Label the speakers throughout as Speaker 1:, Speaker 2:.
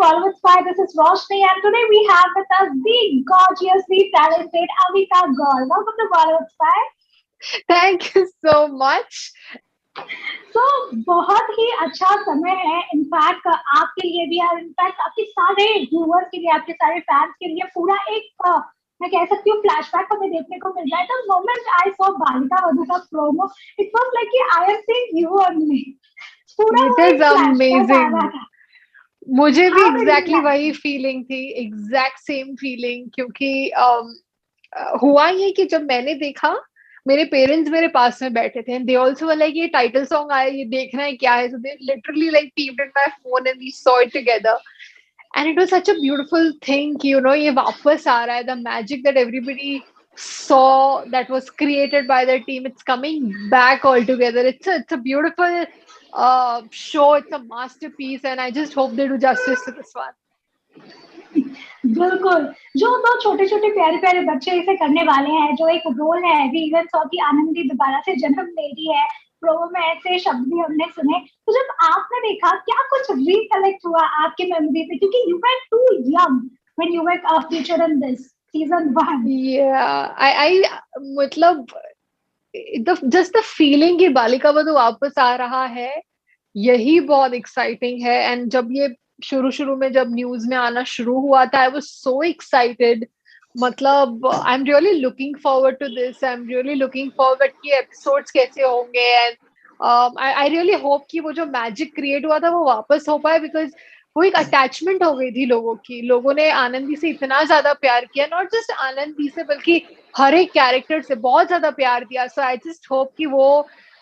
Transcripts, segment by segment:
Speaker 1: Bollywood Spy. This is Roshni, and today we have with us the gorgeously talented Avika Gaur. Welcome to Bollywood Spy.
Speaker 2: Thank you so much.
Speaker 1: So बहुत ही अच्छा समय है in fact आपके लिए भी और in fact आपके सारे व्यूअर्स के लिए, आपके सारे फैंस के लिए पूरा एक मैं कह सकती हूँ फ्लैशबैक हमें देखने को मिल रहा है. The moment I saw Balika Vadhu का प्रोमो, इट वाज लाइक कि I am seeing you only. पूरा
Speaker 2: It
Speaker 1: वो
Speaker 2: is
Speaker 1: एक फ्लैशबैक आ रहा
Speaker 2: amazing.
Speaker 1: था.
Speaker 2: मुझे भी
Speaker 1: how did you
Speaker 2: exactly
Speaker 1: like?
Speaker 2: वही फीलिंग थी, एग्जैक्ट सेम फीलिंग. क्योंकि हुआ ये कि जब मैंने देखा, मेरे पेरेंट्स मेरे पास में बैठे थे and they also were like ये टाइटल सॉन्ग आया, ये देखना है क्या है. So they literally like teamed in my phone and we saw it together. And it was such a beautiful thing कि ये वापस आ रहा है. The magic that everybody saw that was created by the team, it's coming back all together. It's a beautiful show. It's a masterpiece and I just hope they do justice to this one.
Speaker 1: बिल्कुल. जो दो छोटे छोटे प्यारे प्यारे बच्चे इसे करने वाले हैं, जो एक रोल है, वी इवन सॉ की आनंदी दोबारा से जन्म ले रही है. प्रोमो में ऐसे शब्द भी हमने सुने. तो जब आपने देखा, क्या कुछ रिकलेक्ट हुआ आपकी मेमोरी से, क्योंकि you were too young when you were featured in this season 1.
Speaker 2: Yeah, I मतलब just the feeling कि बालिका वधू वापस आ रहा है, यही बहुत एक्साइटिंग है. एंड जब ये शुरू शुरू में जब न्यूज में आना शुरू हुआ था, आई वाज सो एक्साइटेड. मतलब I am really looking forward to this. I am really looking forward कि एपिसोड्स कैसे होंगे. एंड आई रियली होप कि वो जो मैजिक क्रिएट हुआ था वो वापस हो पाए. बिकॉज वो एक अटैचमेंट हो गई थी लोगों की. लोगों ने आनंदी से इतना ज्यादा प्यार किया, नॉट जस्ट आनंदी से बल्कि हर एक कैरेक्टर से बहुत ज्यादा प्यार दिया. सो आई जस्ट होप कि वो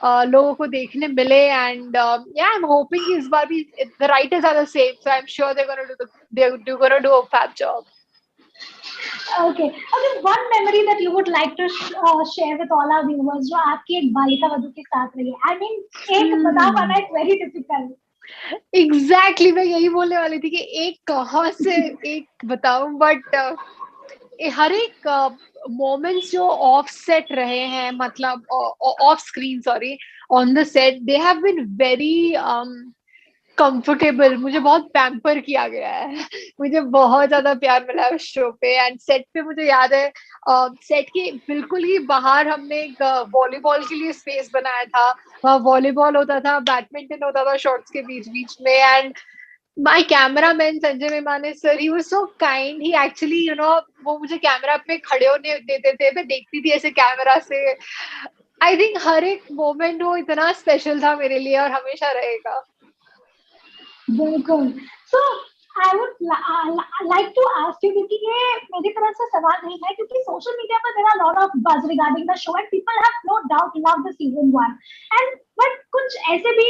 Speaker 2: लोगों को देखने मिले. एंड या आई एम होपिंग कि इस बार भी the writers are the same. So I am sure they're gonna do a fab job.
Speaker 1: Okay. अगर one memory that you would like to share with all our viewers जो आपकी एक बालिका वधू के साथ रही है, आई मीन एक बता पाना इज वेरी डिफिकल्ट.
Speaker 2: एग्जैक्टली मैं यही बोलने वाली थी कि एक कहाँ से एक बताऊं. बट हर एक मोमेंट्स जो ऑफ सेट रहे हैं, मतलब off screen, sorry, on the set, they have been very comfortable. मुझे बहुत पैम्पर किया गया है. मुझे बहुत ज्यादा प्यार मिला है उस शो पे. एंड सेट पे मुझे याद है, सेट के बिल्कुल ही बाहर हमने एक वॉलीबॉल के लिए स्पेस बनाया था. वहाँ वॉलीबॉल होता था, बैडमिंटन होता था शॉर्ट्स के बीच बीच में. And my cameraman Sanjay मेमाने sir, he was so kind. He actually वो मुझे कैमरा पे खड़े होने देते थे, मैं देखती थी ऐसे कैमरा से. आई थिंक हर एक मोमेंट वो इतना स्पेशल था मेरे लिए और हमेशा रहेगा.
Speaker 1: बिल्कुल. So I would like to ask you, क्योंकि ये मेरी तरफ से सवाल नहीं है, क्योंकि सोशल मीडिया पर there are lot of buzz regarding the show and people have no doubt love the season 1. And but कुछ ऐसे भी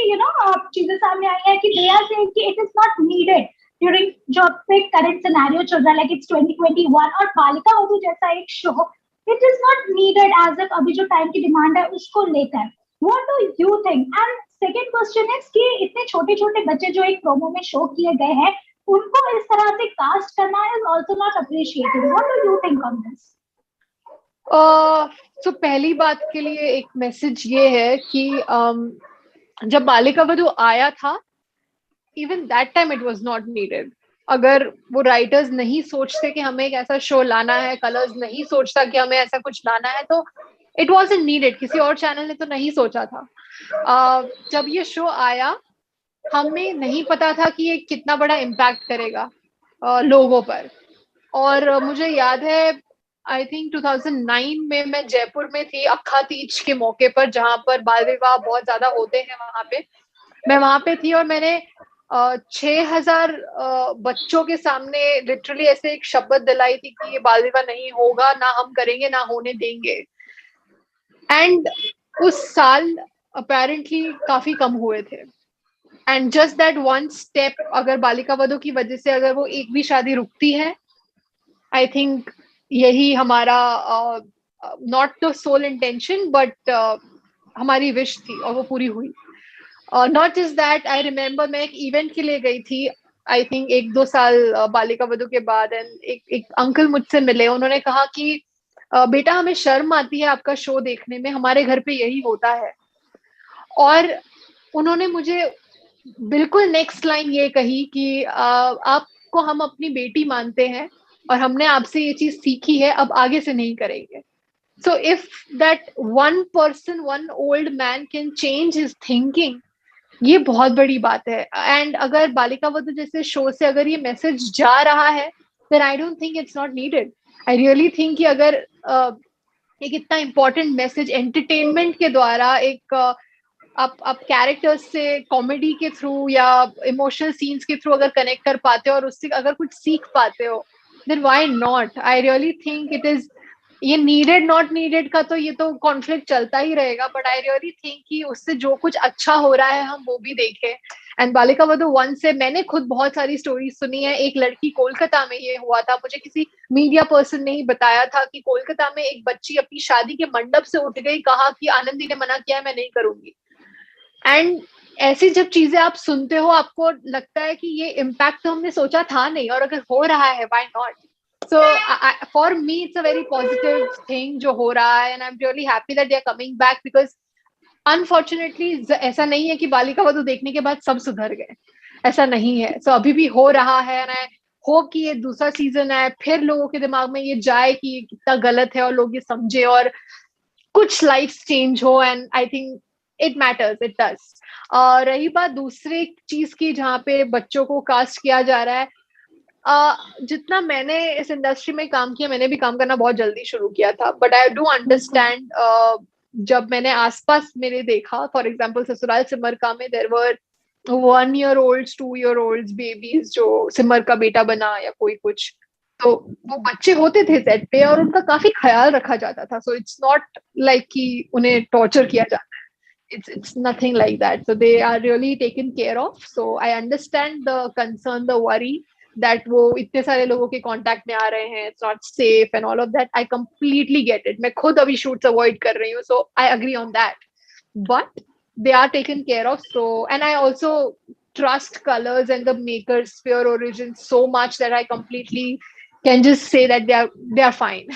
Speaker 1: चीजें सामने आई है कि दे आर सेइंग कि it is not needed during जो पे करंट सिनेरियो चल रहा है, लाइक इट्स 2021 और बालिका वधू जैसा एक show, it is not needed as if अभी जो टाइम की डिमांड है उसको लेकर. What do you think? And second question is कि इतने छोटे छोटे बच्चे जो एक प्रोमो में शो किए गए हैं, उनको इस तरह से कास्ट करना is also not appreciated. What do you think on this?
Speaker 2: तो पहली बात के लिए एक मैसेज ये है कि जब बालिका वधू आया था, even that time it was not needed. अगर वो राइटर्स नहीं सोचते कि हमें एक ऐसा शो लाना है, कलर्स नहीं सोचता कि हमें ऐसा कुछ लाना है, तो इट वाजंट नीडेड. किसी और चैनल ने तो नहीं सोचा था. जब ये शो आया, हमें नहीं पता था कि ये कितना बड़ा इम्पैक्ट करेगा लोगों पर. और मुझे याद है, आई थिंक 2009 में मैं जयपुर में थी अक्खा तीज के मौके पर, जहां पर बाल विवाह बहुत ज्यादा होते हैं. वहां पे मैं वहां पे थी और मैंने 6,000 बच्चों के सामने लिटरली ऐसे एक शपथ दिलाई थी कि ये बाल विवाह नहीं होगा, ना हम करेंगे, ना होने देंगे. एंड उस साल अपेरेंटली काफी कम हुए थे. And just that one step, अगर बालिका वधू की वजह से अगर वो एक भी शादी रुकती है, आई थिंक यही हमारा not the sole intention but हमारी विश थी और वो पूरी हुई. Not just that, I remember मैं एक इवेंट के लिए गई थी, आई थिंक 1-2 साल बालिका वधू के बाद. एंड एक अंकल मुझसे मिले. उन्होंने कहा कि बेटा हमें शर्म आती है आपका शो देखने में, हमारे घर पे यही होता है. और उन्होंने मुझे बिल्कुल नेक्स्ट लाइन ये कही कि आप को हम अपनी बेटी मानते हैं और हमने आपसे ये चीज सीखी है, अब आगे से नहीं करेंगे. So if that one person, one old man can change his thinking, ये बहुत बड़ी बात है. एंड अगर बालिका वधू जैसे शो से अगर ये मैसेज जा रहा है, then I don't think it's not needed. I really think कि अगर एक इतना इम्पोर्टेंट मैसेज एंटरटेनमेंट के द्वारा एक आप कैरेक्टर्स से कॉमेडी के थ्रू या इमोशनल सीन्स के थ्रू अगर कनेक्ट कर पाते हो और उससे अगर कुछ सीख पाते हो, then why not? I really think it is. ये नीडेड नॉट नीडेड का तो ये तो कॉन्फ्लिक्ट चलता ही रहेगा, बट आई रियली थिंक कि उससे जो कुछ अच्छा हो रहा है हम वो भी देखें. एंड बालिका वधू 1 से मैंने खुद बहुत सारी स्टोरीज सुनी है. एक लड़की कोलकाता में ये हुआ था, मुझे किसी मीडिया पर्सन ने ही बताया था कि कोलकाता में एक बच्ची अपनी शादी के मंडप से उठ गई, कहा कि आनंदी ने मना किया है, मैं नहीं करूंगी. एंड ऐसी जब चीजें आप सुनते हो आपको लगता है कि ये इम्पैक्ट तो हमने सोचा था नहीं, और अगर हो रहा है why not. So for me it's a very positive thing जो हो रहा है, and I'm really happy that they are coming back, because unfortunately ऐसा नहीं है कि बालिका वधू देखने के बाद सब सुधर गए, ऐसा नहीं है. So अभी भी हो रहा है, and I hope कि ये दूसरा सीजन है फिर लोगों के दिमाग में ये जाए कि ये कितना गलत है और लोग ये समझे और कुछ लाइफ चेंज हो. And I think it matters, it does. और रही बात दूसरी चीज की जहाँ पे बच्चों को कास्ट किया जा रहा है, जितना मैंने इस इंडस्ट्री में काम किया, मैंने भी काम करना बहुत जल्दी शुरू किया था, बट आई डू अंडरस्टैंड. जब मैंने आसपास मेरे देखा, फॉर एग्जाम्पल ससुराल सिमर का में there were 1 year olds 2 year olds babies जो सिमर का बेटा बना या कोई कुछ, तो वो बच्चे होते थे सेट पे और उनका काफी ख्याल रखा जाता था. सो इट्स नॉट लाइक कि उन्हें टॉर्चर किया जाता है. It's nothing like that. So they are really taken care of. So I understand the concern, the worry that वो इतने सारे लोगों के कांटेक्ट में आ रहे हैं, it's not safe and all of that. I completely get it. मैं खुद अभी shoots avoid कर रही हूँ, so I agree on that. But they are taken care of. So, and I also trust Colors and the makers Sphere Origin so much that I completely can just say that they are fine.